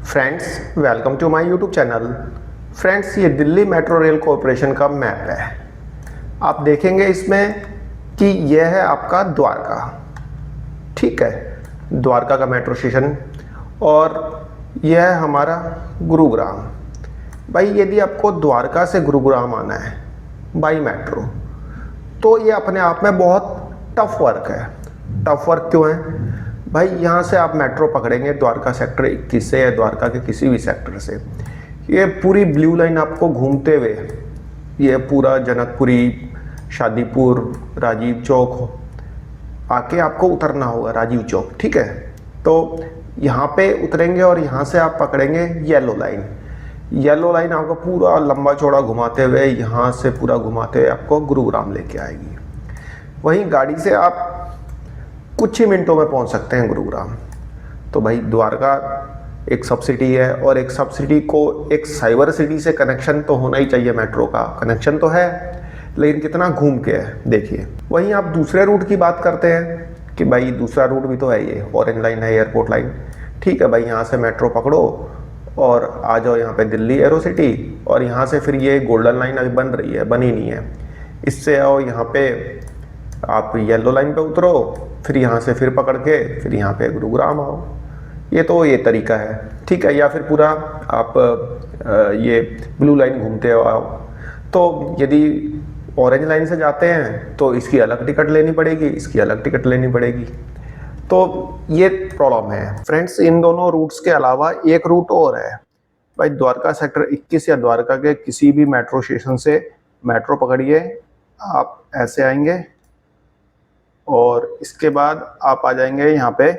Friends, welcome to my YouTube channel. Friends, ये Delhi metro rail corporation का map है। आप देखेंगे इसमें कि यह है आपका द्वारका। ठीक है, द्वारका का मेट्रो स्टेशन, और यह है हमारा गुरुग्राम। भाई, यदि आपको द्वारका से गुरुग्राम आना है बाई मेट्रो, तो ये अपने आप में बहुत टफ वर्क है। टफ वर्क क्यों है भाई? यहाँ से आप मेट्रो पकड़ेंगे द्वारका सेक्टर 21 से या द्वारका के किसी भी सेक्टर से, ये पूरी ब्लू लाइन आपको घूमते हुए ये पूरा जनकपुरी, शादीपुर, राजीव चौक आके आपको उतरना होगा। राजीव चौक, ठीक है। तो यहाँ पे उतरेंगे और यहाँ से आप पकड़ेंगे येलो लाइन। येलो लाइन आपको पूरा लंबा चौड़ा घुमाते हुए, यहाँ से पूरा घुमाते हुए आपको गुरुग्राम लेके आएगी। वहीं गाड़ी से आप कुछ ही मिनटों में पहुंच सकते हैं गुरुग्राम। तो भाई, द्वारका एक सब सिटी है, और एक सब सिटी को एक साइबर सिटी से कनेक्शन तो होना ही चाहिए। मेट्रो का कनेक्शन तो है, लेकिन कितना घूम के है देखिए। वहीं आप दूसरे रूट की बात करते हैं कि भाई दूसरा रूट भी तो है, ये ऑरेंज लाइन है, एयरपोर्ट लाइन। ठीक है भाई, यहाँ से मेट्रो पकड़ो और आ जाओ यहाँ पे दिल्ली एरो सिटी, और यहाँ से फिर ये गोल्डन लाइन अभी बन रही है, बनी नहीं है, इससे आओ यहाँ पे आप येलो लाइन पे उतरो, फिर यहाँ से फिर पकड़ के फिर यहाँ पे गुरुग्राम आओ। ये तरीका है, ठीक है। या फिर पूरा आप ये ब्लू लाइन घूमते आओ। तो यदि ऑरेंज लाइन से जाते हैं तो इसकी अलग टिकट लेनी पड़ेगी, इसकी अलग टिकट लेनी पड़ेगी। तो ये प्रॉब्लम है फ्रेंड्स। इन दोनों रूट्स के अलावा एक रूट और है भाई, द्वारका सेक्टर 21 या द्वारका के किसी भी मेट्रो स्टेशन से मेट्रो पकड़िए, आप ऐसे आएंगे और इसके बाद आप आ जाएंगे यहाँ पे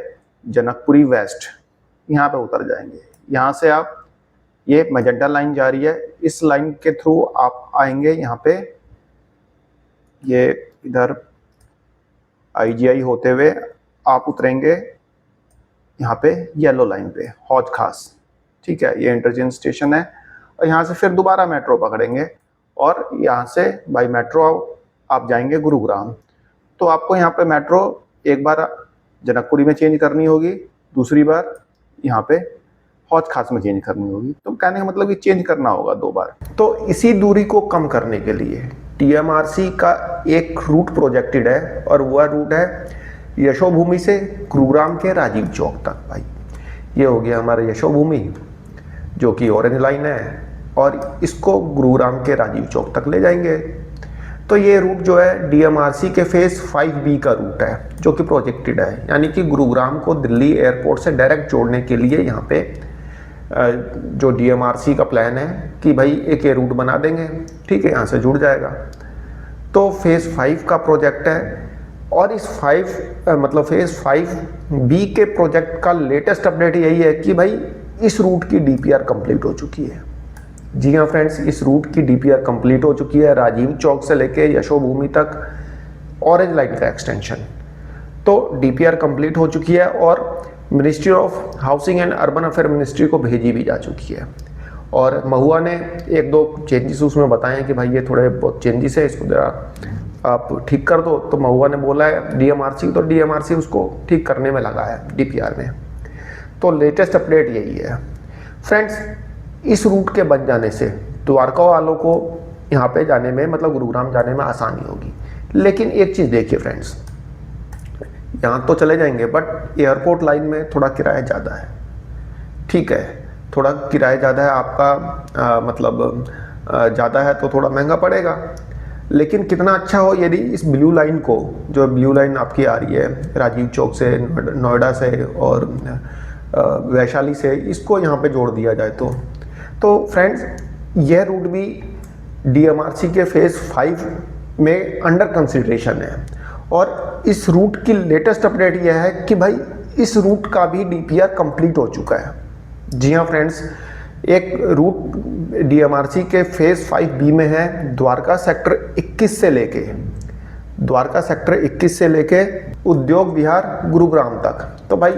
जनकपुरी वेस्ट, यहाँ पे उतर जाएंगे। यहाँ से आप, ये मैजेंटा लाइन जा रही है, इस लाइन के थ्रू आप आएंगे यहाँ पे, ये इधर आईजीआई होते हुए आप उतरेंगे यहाँ पे येलो लाइन पे, हौज खास। ठीक है, ये इंटरचेंज स्टेशन है, और यहाँ से फिर दोबारा मेट्रो पकड़ेंगे और यहाँ से बाई मेट्रो आप जाएंगे गुरुग्राम। तो आपको यहाँ पे मेट्रो एक बार जनकपुरी में चेंज करनी होगी, दूसरी बार यहाँ पे हौज खास में चेंज करनी होगी। तो कहने का मतलब कि चेंज करना होगा 2 बार। तो इसी दूरी को कम करने के लिए टीएमआरसी का एक रूट प्रोजेक्टेड है, और वह रूट है यशोभूमि से गुरुग्राम के राजीव चौक तक। भाई, ये हो गया हमारा यशोभूमि, जो कि ऑरेंज लाइन है, और इसको गुरुग्राम के राजीव चौक तक ले जाएंगे। तो ये रूट जो है डीएमआरसी के फेज 5B का रूट है, जो कि प्रोजेक्टेड है, यानी कि गुरुग्राम को दिल्ली एयरपोर्ट से डायरेक्ट जोड़ने के लिए यहाँ पे जो डीएमआरसी का प्लान है कि भाई एक ये रूट बना देंगे, ठीक है, यहाँ से जुड़ जाएगा। तो फेज 5 का प्रोजेक्ट है, और इस फेज 5B के प्रोजेक्ट का लेटेस्ट अपडेट यही है कि भाई इस रूट की डीपीआर कंप्लीट हो चुकी है। जी हाँ फ्रेंड्स, इस रूट की डीपीआर कंप्लीट हो चुकी है, राजीव चौक से लेके यशोभूमि तक ऑरेंज लाइन का एक्सटेंशन। तो डीपीआर कंप्लीट हो चुकी है, और ministry of housing and urban affair ministry को भेजी भी जा चुकी है। और महुआ ने 1-2 चेंजेस उसमें बताए हैं कि भाई ये थोड़े बहुत चेंजेस है, इसको जरा आप ठीक कर दो। तो महुआ ने बोला है डीएमआरसी, तो डीएमआरसी उसको ठीक करने में लगा है डीपीआर में। तो लेटेस्ट अपडेट यही है फ्रेंड्स। इस रूट के बन जाने से द्वारका वालों को यहाँ पे जाने में, मतलब गुरुग्राम जाने में आसानी होगी। लेकिन एक चीज़ देखिए फ्रेंड्स, यहाँ तो चले जाएंगे, बट एयरपोर्ट लाइन में थोड़ा किराया ज़्यादा है। ठीक है, थोड़ा किराया ज़्यादा है आपका, ज़्यादा है तो थोड़ा महंगा पड़ेगा। लेकिन कितना अच्छा हो यदि इस ब्लू लाइन को, जो ब्लू लाइन आपकी आ रही है राजीव चौक से, नोएडा से और वैशाली से, इसको यहाँ पे जोड़ दिया जाए तो फ्रेंड्स यह रूट भी डीएमआरसी के फेज 5 में अंडर कंसिडरेशन है। और इस रूट की लेटेस्ट अपडेट यह है कि भाई इस रूट का भी डीपीआर कंप्लीट हो चुका है। जी हाँ फ्रेंड्स, एक रूट डीएमआरसी के फेज 5B में है द्वारका सेक्टर 21 से लेके उद्योग विहार गुरुग्राम तक। तो भाई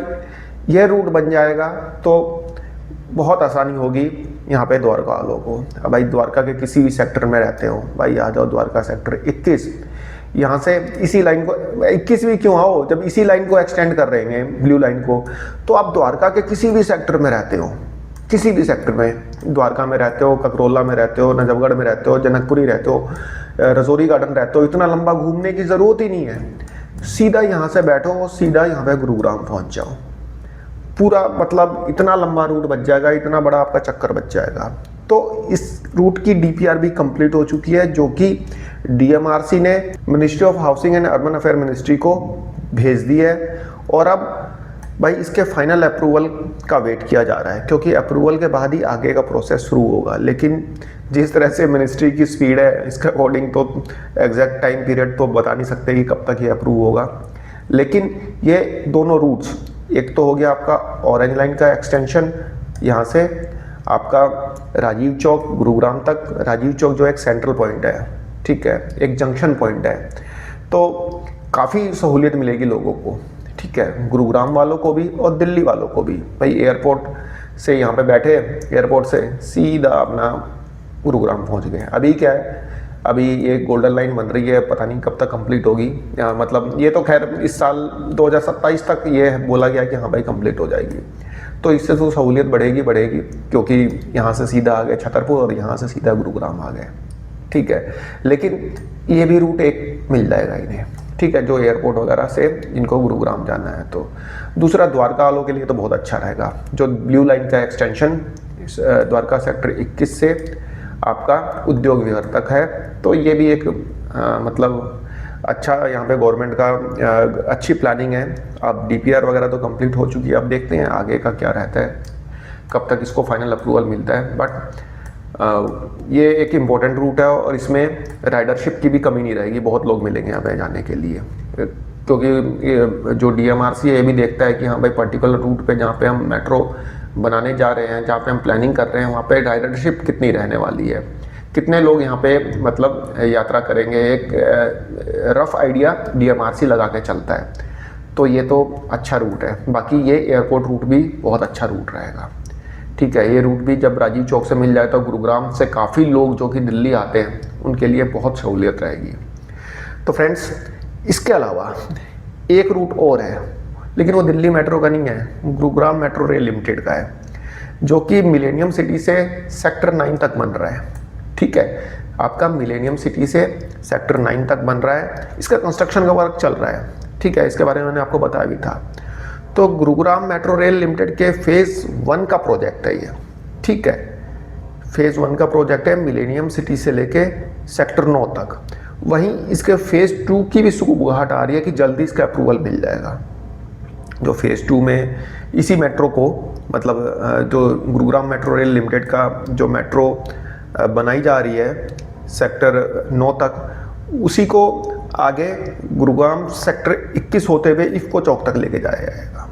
यह रूट बन जाएगा तो बहुत आसानी होगी यहाँ पे द्वारका वालों को। अब भाई द्वारका के किसी भी सेक्टर में रहते हो, भाई आ जाओ द्वारका सेक्टर 21, यहाँ से इसी लाइन को 21 भी क्यों आओ, जब इसी लाइन को एक्सटेंड कर रहे हैं ब्लू लाइन को, तो आप द्वारका के किसी भी सेक्टर में रहते हो, किसी भी सेक्टर में, द्वारका में रहते हो, ककरोला में रहते हो, नजफगढ़ में रहते हो, जनकपुरी रहते हो, रजौरी गार्डन रहते हो, इतना लंबा घूमने की ज़रूरत ही नहीं है। सीधा यहाँ से बैठो और सीधा यहाँ पे गुरुग्राम पहुँच जाओ। पूरा मतलब इतना लंबा रूट बच जाएगा, इतना बड़ा आपका चक्कर बच जाएगा। तो इस रूट की डीपीआर भी कंप्लीट हो चुकी है, जो कि डीएमआरसी ने ministry of housing and urban affair ministry को भेज दी है। और अब भाई इसके फाइनल अप्रूवल का वेट किया जा रहा है, क्योंकि अप्रूवल के बाद ही आगे का प्रोसेस शुरू होगा। लेकिन जिस तरह से मिनिस्ट्री की स्पीड है, इसके अकॉर्डिंग तो एग्जैक्ट टाइम पीरियड तो बता नहीं सकते कि कब तक ये अप्रूव होगा। लेकिन ये दोनों रूट्स, एक तो हो गया आपका ऑरेंज लाइन का एक्सटेंशन यहाँ से आपका राजीव चौक गुरुग्राम तक। राजीव चौक जो एक सेंट्रल पॉइंट है, ठीक है, एक जंक्शन पॉइंट है, तो काफ़ी सहूलियत मिलेगी लोगों को, ठीक है, गुरुग्राम वालों को भी और दिल्ली वालों को भी। भाई एयरपोर्ट से यहाँ पे बैठे, एयरपोर्ट से सीधा अपना गुरुग्राम पहुँच गए। अभी क्या है, अभी ये गोल्डन लाइन बन रही है, पता नहीं कब तक कंप्लीट होगी। मतलब ये तो खैर इस साल 2027 तक ये बोला गया कि हाँ भाई कंप्लीट हो जाएगी। तो इससे तो सहूलियत बढ़ेगी, क्योंकि यहाँ से सीधा आ गए छतरपुर और यहाँ से सीधा गुरुग्राम आ गए, ठीक है। लेकिन ये भी रूट एक मिल जाएगा इन्हें, ठीक है, जो एयरपोर्ट वगैरह से इनको गुरुग्राम जाना है। तो दूसरा द्वारका वालों के लिए तो बहुत अच्छा रहेगा, जो ब्लू लाइन का एक्सटेंशन द्वारका सेक्टर 21 से आपका उद्योग विहार तक है। तो ये भी एक मतलब अच्छा, यहाँ पे गवर्नमेंट का अच्छी प्लानिंग है। अब डीपीआर वगैरह तो कंप्लीट हो चुकी है, अब देखते हैं आगे का क्या रहता है, कब तक इसको फाइनल अप्रूवल मिलता है। बट ये एक इम्पोर्टेंट रूट है और इसमें राइडरशिप की भी कमी नहीं रहेगी, बहुत लोग मिलेंगे यहाँ पे जाने के लिए, क्योंकि जो डीएमआरसी है ये भी देखता है कि हाँ भाई पर्टिकुलर रूट पे जहाँ पे हम मेट्रो बनाने जा रहे हैं, जहाँ पे हम प्लानिंग कर रहे हैं, वहाँ पे राइडरशिप कितनी रहने वाली है, कितने लोग यहाँ पे मतलब यात्रा करेंगे। एक रफ आइडिया डीएमआरसी लगा के चलता है। तो ये तो अच्छा रूट है। बाकी ये एयरपोर्ट रूट भी बहुत अच्छा रूट रहेगा, ठीक है। ये रूट भी जब राजीव चौक से मिल जाए तो गुरुग्राम से काफ़ी लोग जो कि दिल्ली आते हैं उनके लिए बहुत सहूलियत रहेगी। तो फ्रेंड्स, इसके अलावा एक रूट और है, लेकिन वो दिल्ली मेट्रो का नहीं है, गुरुग्राम मेट्रो रेल लिमिटेड का है, जो कि मिलेनियम सिटी से सेक्टर 9 तक बन रहा है, ठीक है। आपका मिलेनियम सिटी से सेक्टर 9 तक बन रहा है, इसका कंस्ट्रक्शन का वर्क चल रहा है, ठीक है। इसके बारे में मैंने आपको बताया भी था। तो गुरुग्राम मेट्रो रेल लिमिटेड के फेज़ 1 का प्रोजेक्ट है ये, ठीक है। फेज़ 1 का प्रोजेक्ट है मिलेनियम सिटी से लेके सेक्टर 9 तक। वहीं इसके फेज़ 2 की भी सुगबुगाहट आ रही है कि जल्दी इसका अप्रूवल मिल जाएगा। जो फेज़ 2 में इसी मेट्रो को मतलब जो गुरुग्राम मेट्रो रेल लिमिटेड का जो मेट्रो बनाई जा रही है सेक्टर 9 तक, उसी को आगे गुरुग्राम सेक्टर 21 होते हुए इफ़को चौक तक लेके जाया जाएगा,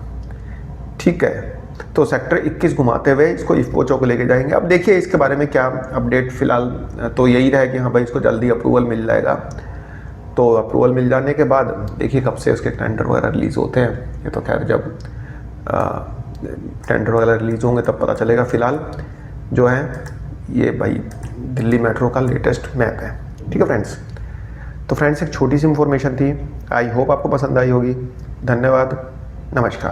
ठीक है। तो सेक्टर 21 घुमाते हुए इसको इफ़को चौक लेके जाएंगे। अब देखिए इसके बारे में क्या अपडेट, फ़िलहाल तो यही रहे कि हाँ भाई इसको जल्दी अप्रूवल मिल जाएगा। तो अप्रूवल मिल जाने के बाद देखिए कब से उसके टेंडर वगैरह रिलीज़ होते हैं। ये तो खैर जब टेंडर वगैरह रिलीज़ होंगे तब पता चलेगा। फ़िलहाल जो है ये भाई दिल्ली मेट्रो का लेटेस्ट मैप है, ठीक है फ्रेंड्स। तो फ्रेंड्स, एक छोटी सी इन्फॉर्मेशन थी, आई होप आपको पसंद आई होगी। धन्यवाद, नमस्कार।